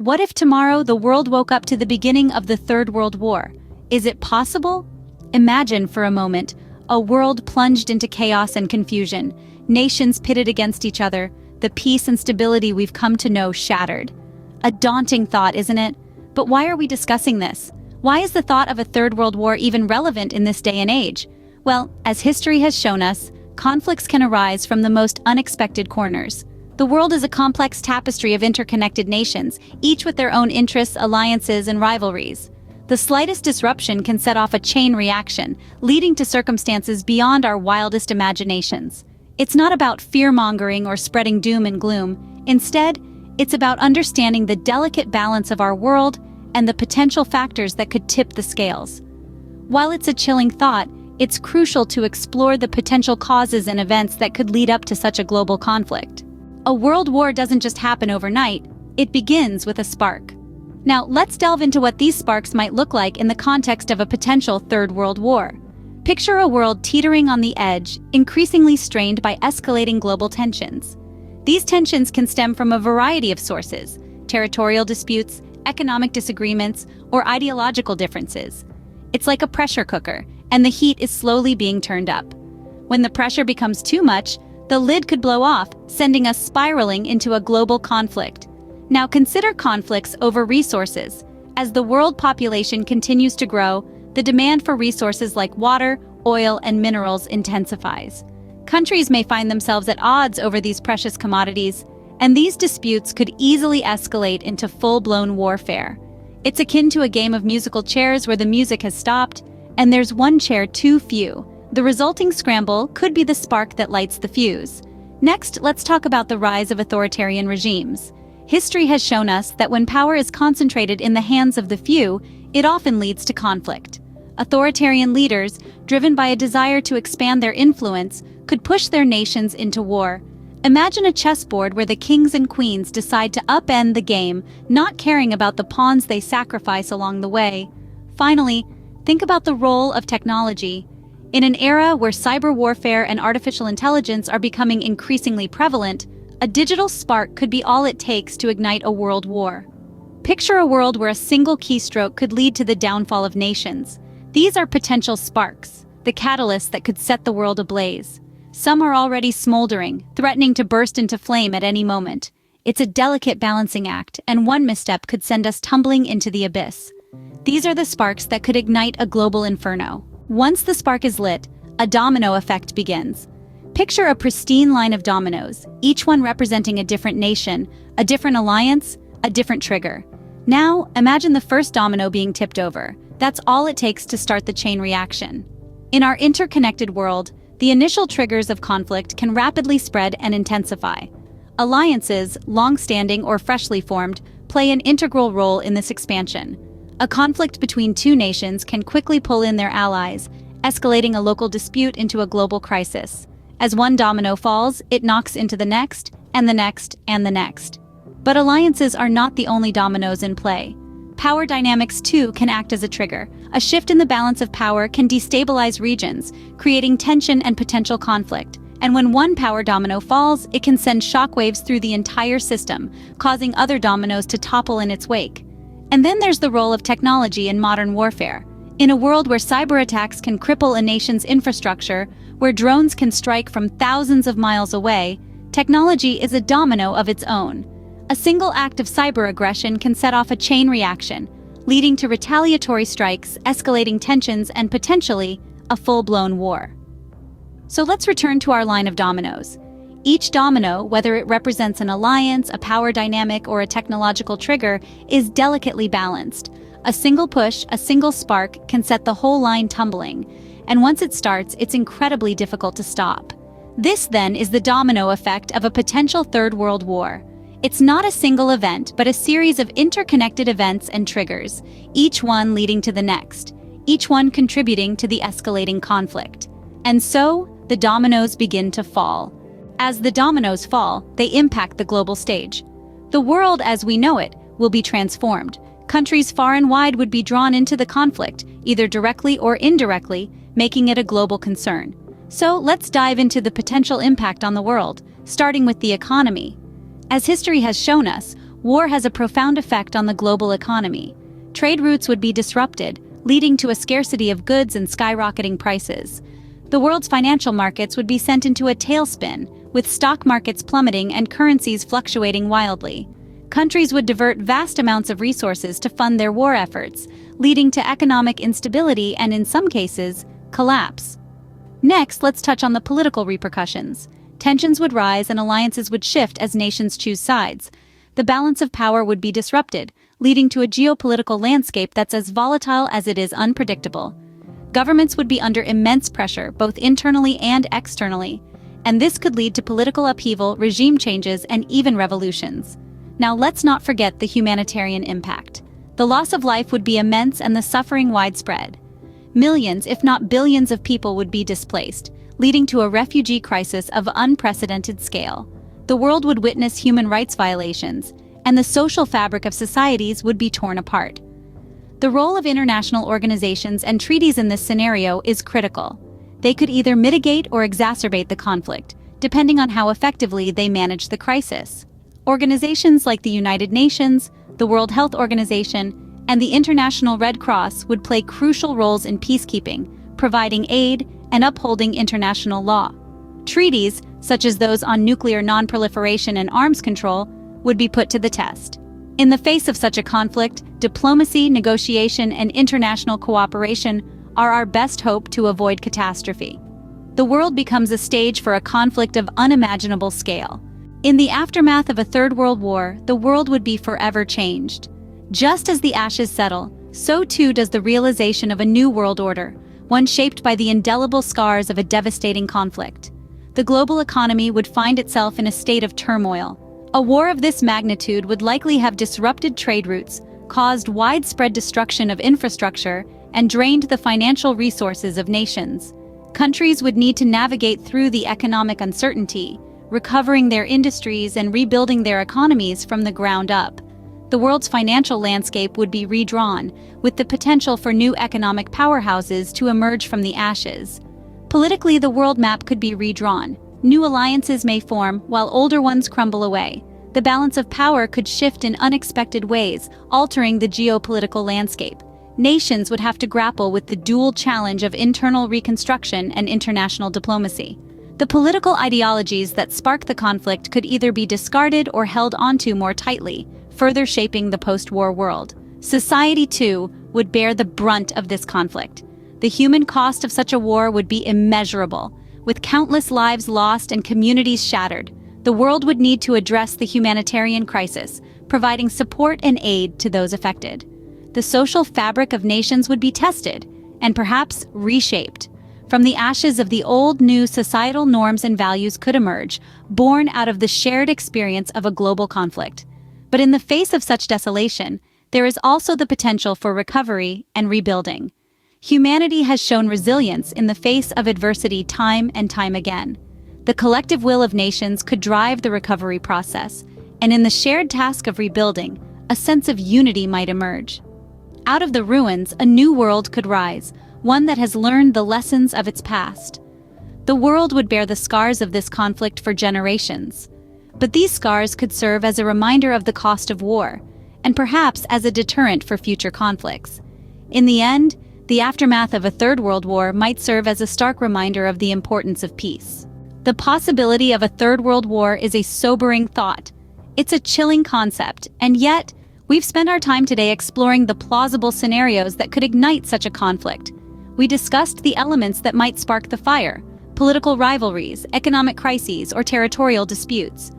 What if tomorrow the world woke up to the beginning of the Third World War? Is it possible? Imagine for a moment a world plunged into chaos and confusion, nations pitted against each other, the peace and stability we've come to know shattered. A daunting thought, isn't it? But why are we discussing this? Why is the thought of a Third World War even relevant in this day and age? Well, as history has shown us, conflicts can arise from the most unexpected corners. The world is a complex tapestry of interconnected nations, each with their own interests, alliances, and rivalries. The slightest disruption can set off a chain reaction, leading to circumstances beyond our wildest imaginations. It's not about fear-mongering or spreading doom and gloom. Instead, it's about understanding the delicate balance of our world and the potential factors that could tip the scales. While it's a chilling thought, it's crucial to explore the potential causes and events that could lead up to such a global conflict. A world war doesn't just happen overnight, it begins with a spark. Now, let's delve into what these sparks might look like in the context of a potential Third World War. Picture a world teetering on the edge, increasingly strained by escalating global tensions. These tensions can stem from a variety of sources: territorial disputes, economic disagreements, or ideological differences. It's like a pressure cooker, and the heat is slowly being turned up. When the pressure becomes too much, the lid could blow off, sending us spiraling into a global conflict. Now consider conflicts over resources. As the world population continues to grow, the demand for resources like water, oil, and minerals intensifies. Countries may find themselves at odds over these precious commodities, and these disputes could easily escalate into full-blown warfare. It's akin to a game of musical chairs where the music has stopped, and there's one chair too few. The resulting scramble could be the spark that lights the fuse. Next, let's talk about the rise of authoritarian regimes. History has shown us that when power is concentrated in the hands of the few, it often leads to conflict. Authoritarian leaders, driven by a desire to expand their influence, could push their nations into war. Imagine a chessboard where the kings and queens decide to upend the game, not caring about the pawns they sacrifice along the way. Finally, think about the role of technology. In an era where cyber warfare and artificial intelligence are becoming increasingly prevalent, a digital spark could be all it takes to ignite a world war. Picture a world where a single keystroke could lead to the downfall of nations. These are potential sparks, the catalysts that could set the world ablaze. Some are already smoldering, threatening to burst into flame at any moment. It's a delicate balancing act, and one misstep could send us tumbling into the abyss. These are the sparks that could ignite a global inferno. Once the spark is lit, a domino effect begins. Picture a pristine line of dominoes, each one representing a different nation, a different alliance, a different trigger. Now, imagine the first domino being tipped over. That's all it takes to start the chain reaction. In our interconnected world, the initial triggers of conflict can rapidly spread and intensify. Alliances, long-standing or freshly formed, play an integral role in this expansion. A conflict between two nations can quickly pull in their allies, escalating a local dispute into a global crisis. As one domino falls, it knocks into the next, and the next, and the next. But alliances are not the only dominoes in play. Power dynamics, too, can act as a trigger. A shift in the balance of power can destabilize regions, creating tension and potential conflict. And when one power domino falls, it can send shockwaves through the entire system, causing other dominoes to topple in its wake. And then there's the role of technology in modern warfare. In a world where cyber attacks can cripple a nation's infrastructure, where drones can strike from thousands of miles away, technology is a domino of its own. A single act of cyber aggression can set off a chain reaction, leading to retaliatory strikes, escalating tensions, and potentially a full-blown war. So let's return to our line of dominoes. Each domino, whether it represents an alliance, a power dynamic, or a technological trigger, is delicately balanced. A single push, a single spark, can set the whole line tumbling. And once it starts, it's incredibly difficult to stop. This, then, is the domino effect of a potential Third World War. It's not a single event, but a series of interconnected events and triggers, each one leading to the next, each one contributing to the escalating conflict. And so, the dominoes begin to fall. As the dominoes fall, they impact the global stage. The world as we know it will be transformed. Countries far and wide would be drawn into the conflict, either directly or indirectly, making it a global concern. So let's dive into the potential impact on the world, starting with the economy. As history has shown us, war has a profound effect on the global economy. Trade routes would be disrupted, leading to a scarcity of goods and skyrocketing prices. The world's financial markets would be sent into a tailspin, with stock markets plummeting and currencies fluctuating wildly. Countries would divert vast amounts of resources to fund their war efforts, leading to economic instability and, in some cases, collapse. Next, let's touch on the political repercussions. Tensions would rise and alliances would shift as nations choose sides. The balance of power would be disrupted, leading to a geopolitical landscape that's as volatile as it is unpredictable. Governments would be under immense pressure, both internally and externally, and this could lead to political upheaval, regime changes, and even revolutions. Now let's not forget the humanitarian impact. The loss of life would be immense and the suffering widespread. Millions, if not billions of people would be displaced, leading to a refugee crisis of unprecedented scale. The world would witness human rights violations, and the social fabric of societies would be torn apart. The role of international organizations and treaties in this scenario is critical. They could either mitigate or exacerbate the conflict, depending on how effectively they manage the crisis. Organizations like the United Nations, the World Health Organization, and the International Red Cross would play crucial roles in peacekeeping, providing aid and upholding international law. Treaties, such as those on nuclear non-proliferation and arms control, would be put to the test. In the face of such a conflict, diplomacy, negotiation, and international cooperation are our best hope to avoid catastrophe. The world becomes a stage for a conflict of unimaginable scale. In the aftermath of a Third World War, the world would be forever changed. Just as the ashes settle, so too does the realization of a new world order, one shaped by the indelible scars of a devastating conflict. The global economy would find itself in a state of turmoil. A war of this magnitude would likely have disrupted trade routes, caused widespread destruction of infrastructure, and drained the financial resources of nations. Countries would need to navigate through the economic uncertainty, recovering their industries and rebuilding their economies from the ground up. The world's financial landscape would be redrawn, with the potential for new economic powerhouses to emerge from the ashes. Politically, the world map could be redrawn. New alliances may form, while older ones crumble away. The balance of power could shift in unexpected ways, altering the geopolitical landscape. Nations would have to grapple with the dual challenge of internal reconstruction and international diplomacy. The political ideologies that spark the conflict could either be discarded or held onto more tightly, further shaping the post-war world. Society, too, would bear the brunt of this conflict. The human cost of such a war would be immeasurable. With countless lives lost and communities shattered, the world would need to address the humanitarian crisis, providing support and aid to those affected. The social fabric of nations would be tested, and perhaps reshaped. From the ashes of the old, new societal norms and values could emerge, born out of the shared experience of a global conflict. But in the face of such desolation, there is also the potential for recovery and rebuilding. Humanity has shown resilience in the face of adversity time and time again. The collective will of nations could drive the recovery process, and in the shared task of rebuilding, a sense of unity might emerge. Out of the ruins, a new world could rise, one that has learned the lessons of its past. The world would bear the scars of this conflict for generations. But these scars could serve as a reminder of the cost of war, and perhaps as a deterrent for future conflicts. In the end, the aftermath of a Third World War might serve as a stark reminder of the importance of peace. The possibility of a Third World War is a sobering thought. It's a chilling concept, and yet, we've spent our time today exploring the plausible scenarios that could ignite such a conflict. We discussed the elements that might spark the fire: political rivalries, economic crises, or territorial disputes.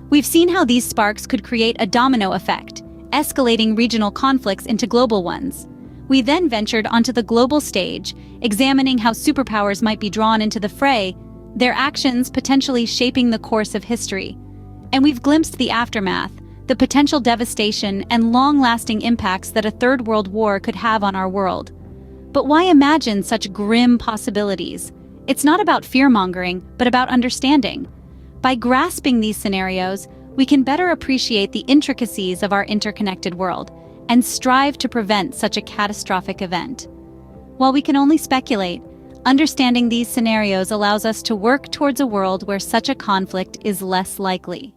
We've seen how these sparks could create a domino effect, escalating regional conflicts into global ones. We then ventured onto the global stage, examining how superpowers might be drawn into the fray, their actions potentially shaping the course of history. And we've glimpsed the aftermath, the potential devastation and long-lasting impacts that a Third World War could have on our world. But why imagine such grim possibilities? It's not about fear-mongering, but about understanding. By grasping these scenarios, we can better appreciate the intricacies of our interconnected world and strive to prevent such a catastrophic event. While we can only speculate, understanding these scenarios allows us to work towards a world where such a conflict is less likely.